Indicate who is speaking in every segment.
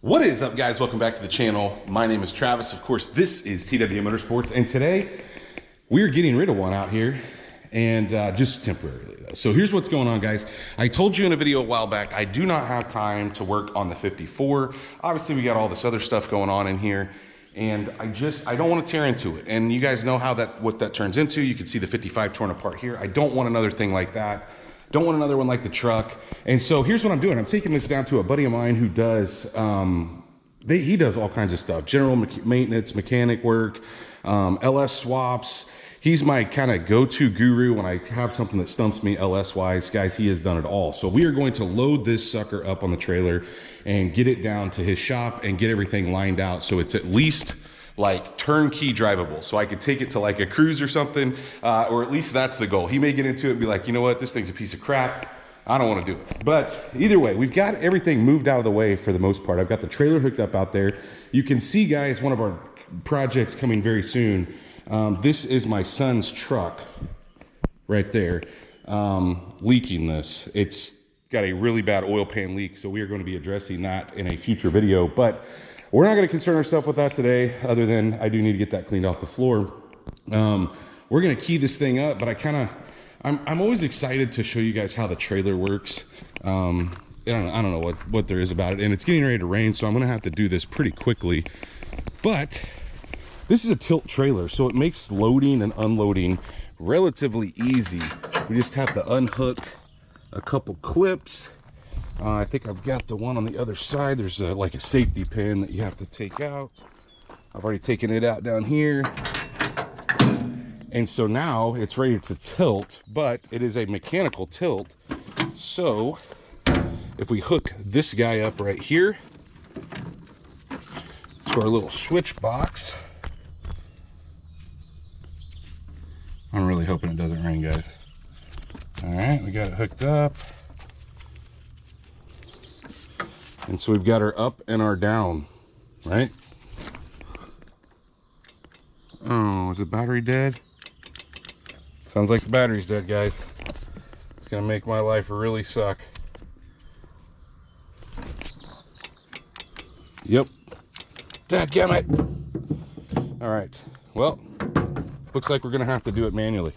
Speaker 1: What is up, guys? Welcome back to the channel. My name is Travis. Of course, this is TW Motorsports, and today we're getting rid of one out here, and just temporarily though. So here's what's going on, guys. I told you in a video a while back, I do not have time to work on the 54. Obviously, we got all this other stuff going on in here, and I don't want to tear into it. And you guys know how what that turns into. You can see the 55 torn apart here. I don't want another thing like that. Don't want another one like the truck. And so here's what I'm doing. I'm taking this down to a buddy of mine who does, he does all kinds of stuff. General maintenance, mechanic work, LS swaps. He's my kind of go-to guru when I have something that stumps me LS-wise. Guys, he has done it all. So we are going to load this sucker up on the trailer and get it down to his shop and get everything lined out so it's at least like turnkey drivable, so I could take it to like a cruise or something, or at least that's the goal. He may get into it and be like, you know what, this thing's a piece of crap, I don't want to do it. But either way, we've got everything moved out of the way for the most part. I've got the trailer hooked up out there. You can see, guys, one of our projects coming very soon. This is my son's truck right there, leaking this. It's got a really bad oil pan leak, so we are going to be addressing that in a future video, but we're not going to concern ourselves with that today, other than I do need to get that cleaned off the floor. We're going to key this thing up, but I'm always excited to show you guys how the trailer works. I don't know what there is about it, and it's getting ready to rain, so I'm going to have to do this pretty quickly. But this is a tilt trailer, so it makes loading and unloading relatively easy. We just have to unhook a couple clips. I think I've got the one on the other side. There's like a safety pin that you have to take out. I've already taken it out down here. And so now it's ready to tilt, but it is a mechanical tilt. So if we hook this guy up right here to our little switch box. I'm really hoping it doesn't rain, guys. All right, we got it hooked up. And so we've got our up and our down, right? Oh, is the battery dead? Sounds like the battery's dead, guys. It's gonna make my life really suck. Yep. Dadgummit. All right, well, looks like we're gonna have to do it manually.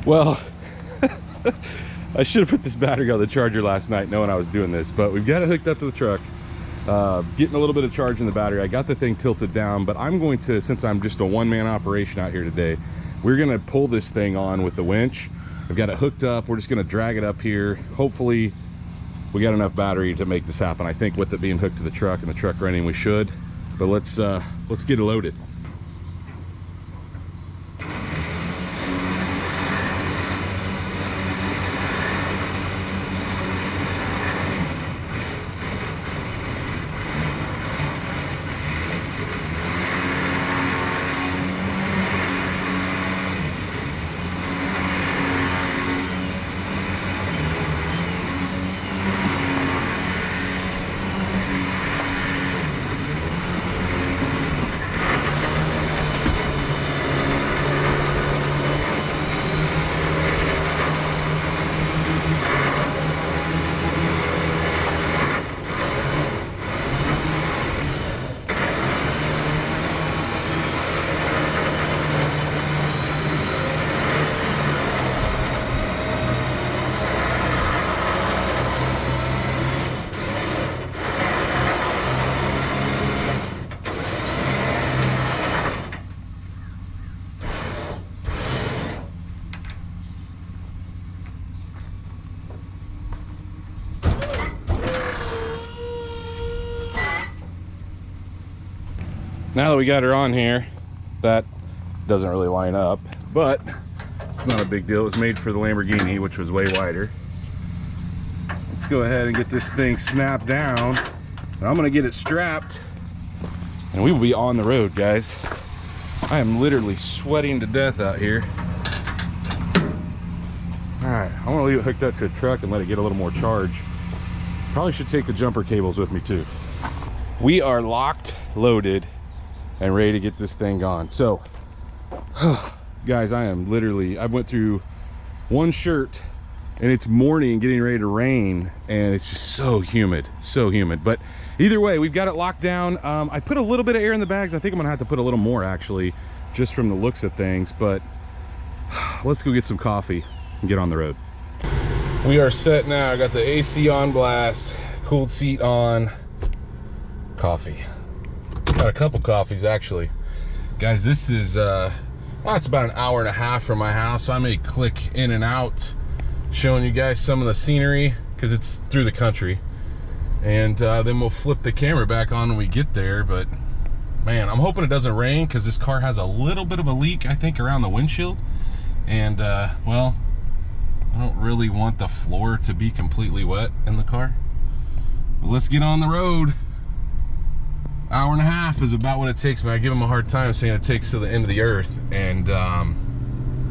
Speaker 1: Well, I should have put this battery on the charger last night knowing I was doing this, but we've got it hooked up to the truck. Getting a little bit of charge in the battery. I got the thing tilted down, but I'm going to, since I'm just a one-man operation out here today, we're going to pull this thing on with the winch. I've got it hooked up. We're just going to drag it up here. Hopefully we got enough battery to make this happen. I think with it being hooked to the truck and the truck running, we should. But let's get it loaded. Now that we got her on here, that doesn't really line up, but it's not a big deal. It was made for the Lamborghini, which was way wider. Let's go ahead and get this thing snapped down. And I'm gonna get it strapped, and we will be on the road, guys. I am literally sweating to death out here. All right, I wanna leave it hooked up to a truck and let it get a little more charge. Probably should take the jumper cables with me too. We are locked, loaded, and ready to get this thing gone. So guys, I went through one shirt and it's morning, getting ready to rain, and it's just so humid, but either way, we've got it locked down. I put a little bit of air in the bags. I think I'm gonna have to put a little more actually, just from the looks of things, but let's go get some coffee and get on the road. We are set now. I got the AC on blast, cooled seat on, coffee. Got a couple coffees actually. Guys, this is, well, it's about an hour and a half from my house, so I may click in and out, showing you guys some of the scenery, because it's through the country. And then we'll flip the camera back on when we get there. But man, I'm hoping it doesn't rain, because this car has a little bit of a leak, I think, around the windshield. And well, I don't really want the floor to be completely wet in the car. But let's get on the road. Hour and a half is about what it takes me. I give him a hard time saying it takes to the end of the earth, and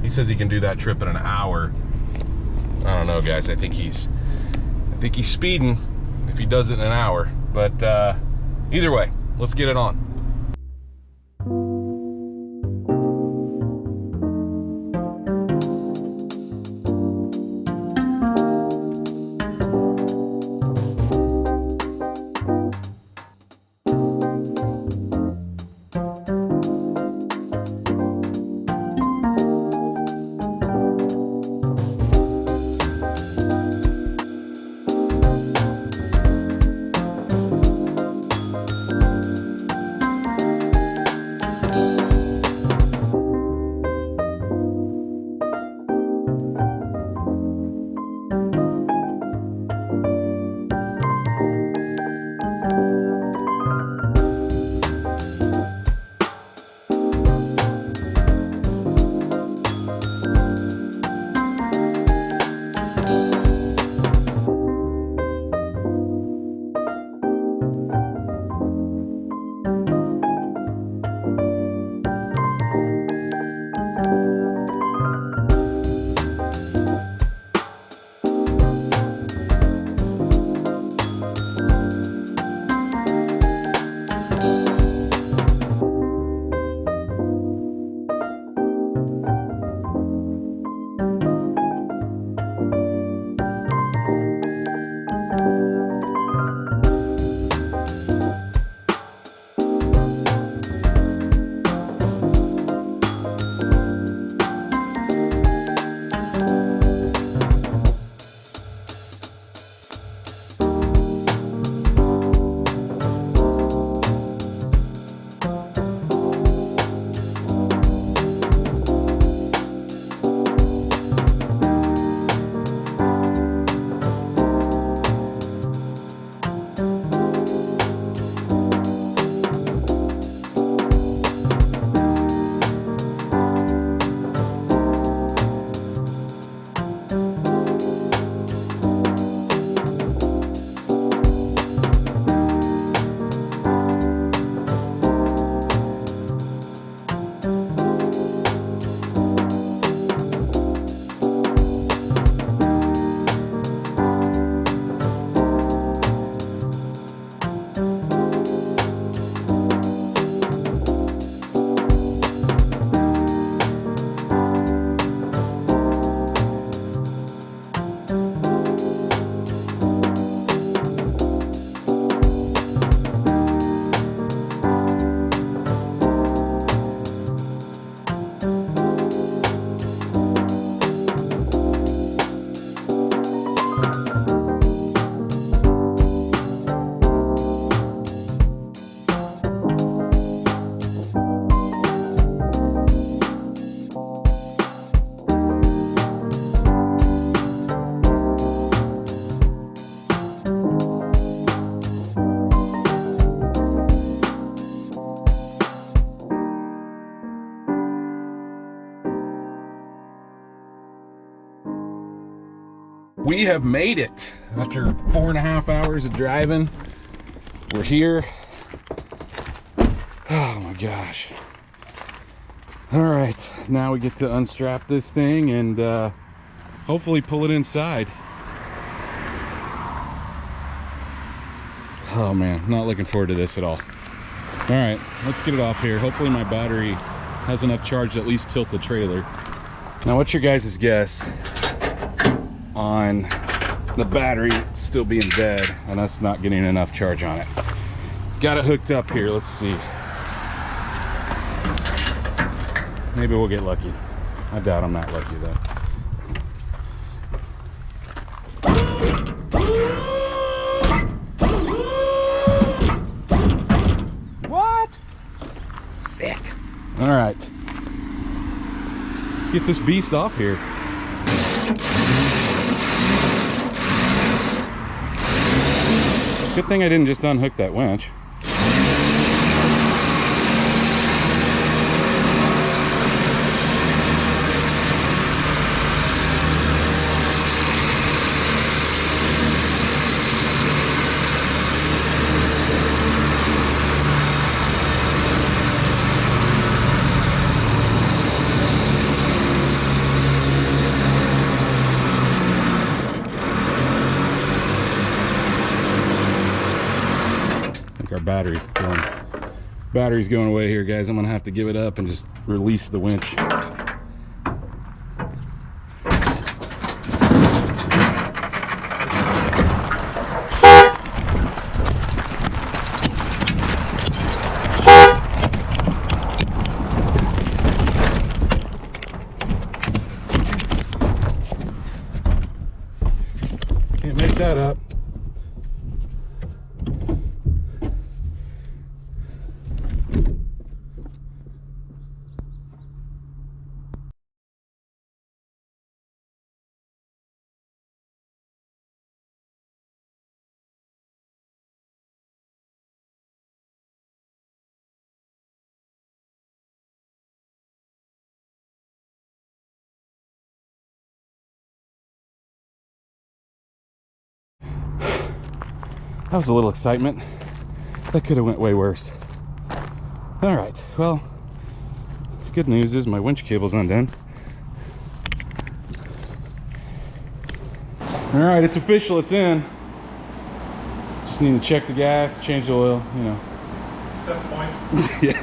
Speaker 1: he says he can do that trip in an hour. I don't know, guys. I think he's speeding if he does it in an hour. But either way, let's get it on. We have made it after 4.5 hours of driving. We're here. Oh my gosh. All right, now we get to unstrap this thing and hopefully pull it inside. Oh man, not looking forward to this at all. All right, let's get it off here. Hopefully my battery has enough charge to at least tilt the trailer. Now, what's your guys' guess on the battery still being dead and us not getting enough charge on it? got it hooked up here. Let's see. Maybe we'll get lucky. I doubt I'm not lucky though. What? Sick. All right. Let's get this beast off here. Good thing I didn't just unhook that winch. Our battery's going away here, guys. I'm gonna have to give it up and just release the winch. Can't make that up. That was a little excitement. That could have went way worse. All right, well, good news is my winch cable's undone. All right, it's official, it's in. Just need to check the gas, change the oil, you know.
Speaker 2: Is that the point?
Speaker 1: Yeah,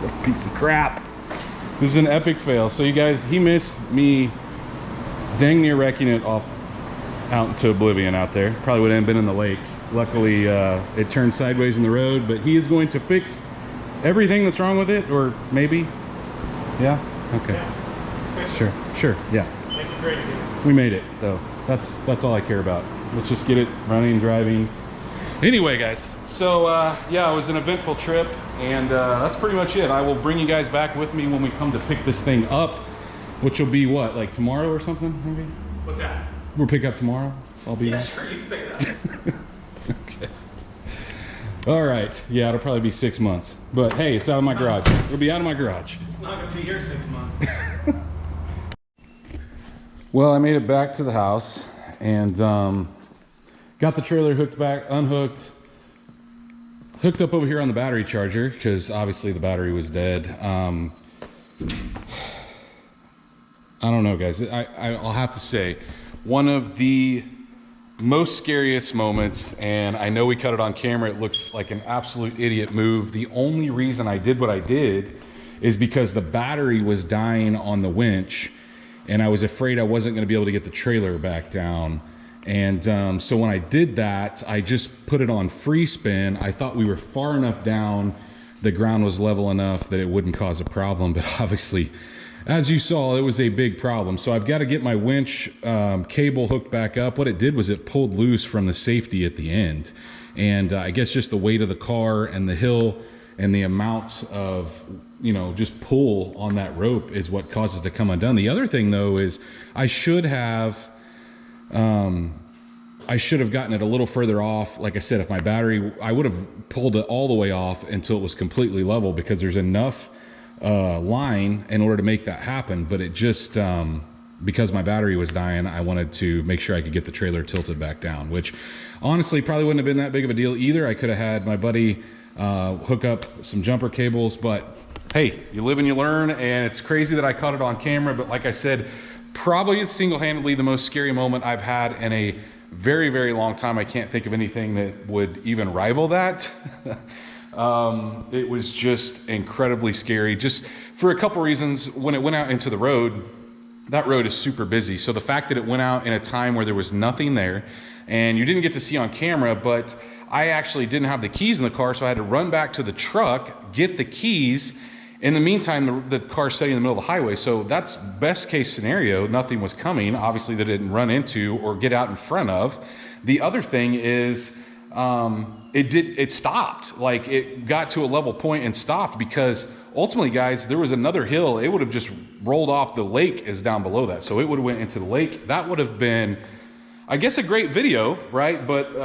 Speaker 1: that piece of crap. This is an epic fail. So you guys, he missed me dang near wrecking it off out into oblivion out there. Probably would have been in the lake. Luckily, it turned sideways in the road, but he is going to fix everything that's wrong with it, or maybe, yeah, okay,
Speaker 2: Yeah.
Speaker 1: sure, yeah.
Speaker 2: Make it great again.
Speaker 1: We made it, though. That's all I care about. Let's just get it running, driving. Anyway, guys, so yeah, it was an eventful trip, and that's pretty much it. I will bring you guys back with me when we come to pick this thing up, which will be what, like tomorrow or something, maybe?
Speaker 2: What's that?
Speaker 1: We'll pick up tomorrow. I'll be
Speaker 2: Yeah,
Speaker 1: there.
Speaker 2: sure, you can pick it up.
Speaker 1: Okay. All right. Yeah, it'll probably be 6 months. But hey, it's out of my garage. It'll be out of my garage.
Speaker 2: I'm not gonna be here 6 months.
Speaker 1: Well, I made it back to the house and got the trailer hooked back, unhooked, hooked up over here on the battery charger because obviously the battery was dead. I don't know, guys. I'll have to say, one of the most scariest moments, and I know we cut it on camera, it looks like an absolute idiot move. The only reason I did what I did is because the battery was dying on the winch and I was afraid I wasn't going to be able to get the trailer back down. And so when I did that, I just put it on free spin. I thought we were far enough down, the ground was level enough that it wouldn't cause a problem, but obviously, as you saw, it was a big problem. So I've got to get my winch cable hooked back up. What it did was it pulled loose from the safety at the end. And I guess just the weight of the car and the hill and the amount of, you know, just pull on that rope is what causes it to come undone. The other thing though is I should have gotten it a little further off. Like I said, if my battery, I would have pulled it all the way off until it was completely level because there's enough line in order to make that happen. But it just because my battery was dying, I wanted to make sure I could get the trailer tilted back down, which honestly probably wouldn't have been that big of a deal either. I could have had my buddy hook up some jumper cables, but hey, you live and you learn. And it's crazy that I caught it on camera, but like I said, probably single-handedly the most scary moment I've had in a very, very long time. I can't think of anything that would even rival that. It was just incredibly scary, just for a couple reasons. When it went out into the road, that road is super busy. So the fact that it went out in a time where there was nothing there, and you didn't get to see on camera, but I actually didn't have the keys in the car, so I had to run back to the truck, get the keys. In the meantime, the car's sitting in the middle of the highway. So that's best case scenario. Nothing was coming, obviously, that it didn't run into or get out in front of. The other thing is, it stopped. Like, it got to a level point and stopped because ultimately, guys, there was another hill. It would have just rolled off. The lake is down below that. So it would have went into the lake. That would have been, I guess, a great video, right? But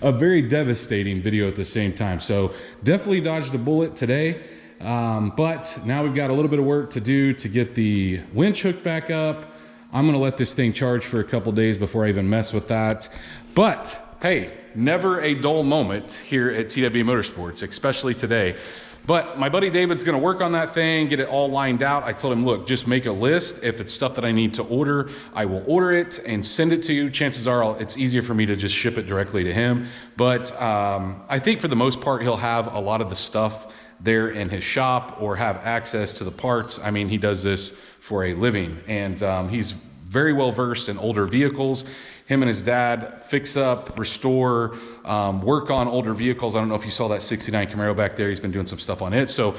Speaker 1: a very devastating video at the same time. So definitely dodged a bullet today. But now we've got a little bit of work to do to get the winch hooked back up. I'm gonna let this thing charge for a couple days before I even mess with that. But hey, never a dull moment here at TW Motorsports, especially today. But my buddy David's gonna work on that thing, get it all lined out. I told him, look, just make a list. If it's stuff that I need to order, I will order it and send it to you. Chances are it's easier for me to just ship it directly to him. But I think for the most part, he'll have a lot of the stuff there in his shop or have access to the parts. I mean, he does this for a living, and he's very well versed in older vehicles. Him and his dad fix up, restore, work on older vehicles. I don't know if you saw that 69 Camaro back there. He's been doing some stuff on it. So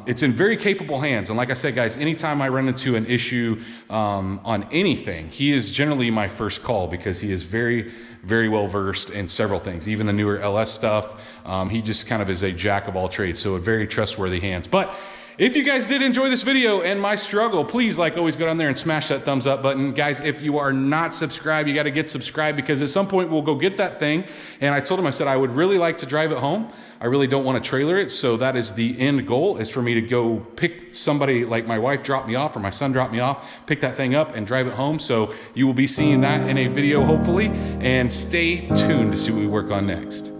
Speaker 1: it's in very capable hands. And like I said, guys, anytime I run into an issue on anything, he is generally my first call because he is very, very well versed in several things, even the newer LS stuff. He just kind of is a jack of all trades, so a very trustworthy hands. But if you guys did enjoy this video and my struggle, please, like always, go down there and smash that thumbs up button. Guys, if you are not subscribed, you got to get subscribed because at some point we'll go get that thing. And I told him, I said, I would really like to drive it home. I really don't want to trailer it. So that is the end goal, is for me to go pick somebody, like my wife dropped me off or my son dropped me off, pick that thing up and drive it home. So you will be seeing that in a video, hopefully, and stay tuned to see what we work on next.